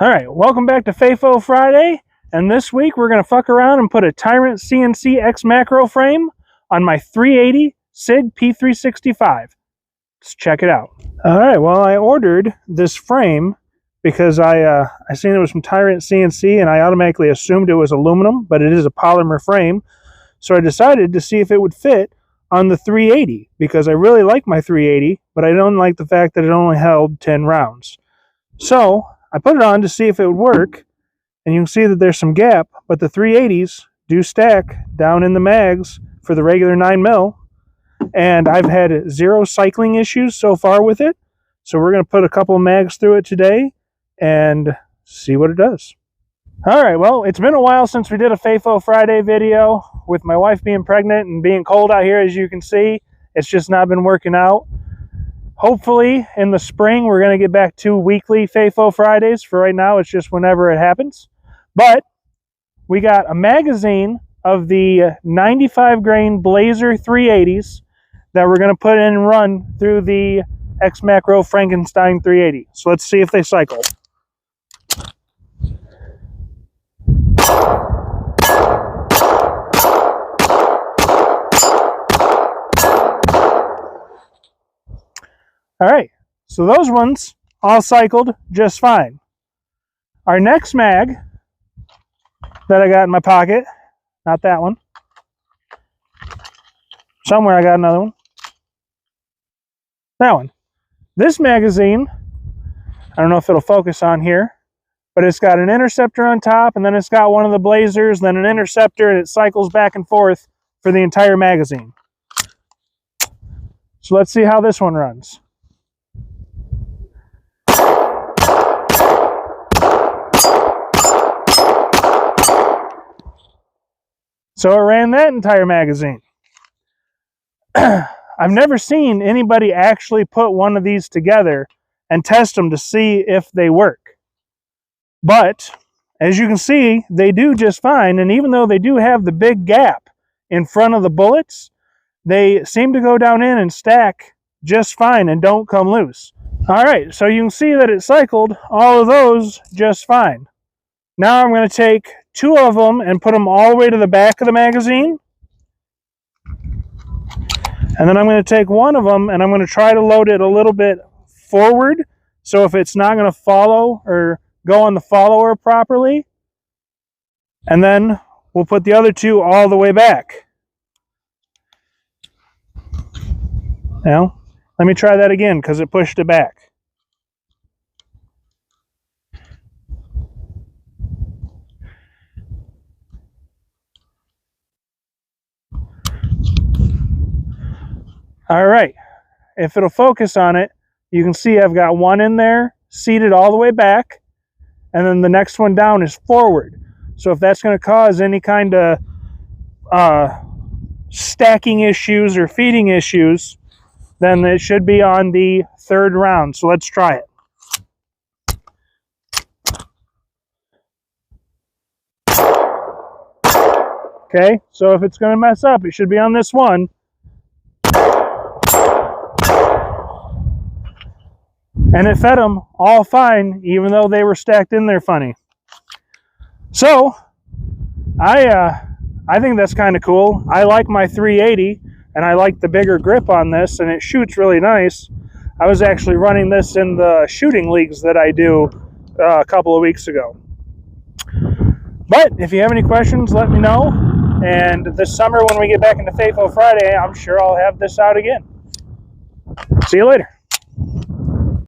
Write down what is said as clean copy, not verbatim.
All right, welcome back to FAFO Friday, and this week we're going to fuck around and put a Tyrant CNC X macro frame on my 380 Sig P365. Let's check it out. All right, well, I ordered this frame because I seen it was from Tyrant CNC and I automatically assumed it was aluminum, but it is a polymer frame. So I decided to see if it would fit on the 380 because I really like my 380, but I don't like the fact that it only held 10 rounds. So I put it on to see if it would work, and you can see that there's some gap, but the 380s do stack down in the mags for the regular 9mm, and I've had zero cycling issues so far with it. So we're going to put a couple of mags through it today and see what it does. All right, well, it's been a while since we did a FAFO Friday video. With my wife being pregnant and being cold out here, as you can see, it's just not been working out. Hopefully in the spring we're going to get back to weekly FAFO Fridays. For right now it's just whenever it happens. But we got a magazine of the 95 grain Blazer 380s that we're going to put in and run through the X Macro Frankenstein 380. So let's see if they cycle. All right, so those ones all cycled just fine. Our next mag that I got in my pocket, not that one. Somewhere I got another one. That one. This magazine, I don't know if it'll focus on here, but it's got an Interceptor on top, and then it's got one of the Blazers, then an Interceptor, and it cycles back and forth for the entire magazine. So let's see how this one runs. So it ran that entire magazine. I've never seen anybody actually put one of these together and test them to see if they work. But as you can see, they do just fine. And even though they do have the big gap in front of the bullets, they seem to go down in and stack just fine and don't come loose. All right, so you can see that it cycled all of those just fine. Now I'm going to take two of them and put them all the way to the back of the magazine. And then I'm going to take one of them and I'm going to try to load it a little bit forward. So if it's not going to follow or go on the follower properly. And then we'll put the other two all the way back. Now, let me try that again because it pushed it back. All right, if it'll focus on it, you can see I've got one in there seated all the way back, and then the next one down is forward. So if that's going to cause any kind of stacking issues or feeding issues, then it should be on the third round. So let's try it. Okay, so if it's going to mess up, it should be on this one. And it fed them all fine, even though they were stacked in there funny. So, I think that's kind of cool. I like my 380, and I like the bigger grip on this, and it shoots really nice. I was actually running this in the shooting leagues that I do a couple of weeks ago. But if you have any questions, let me know. And this summer, when we get back into FAFO Friday, I'm sure I'll have this out again. See you later.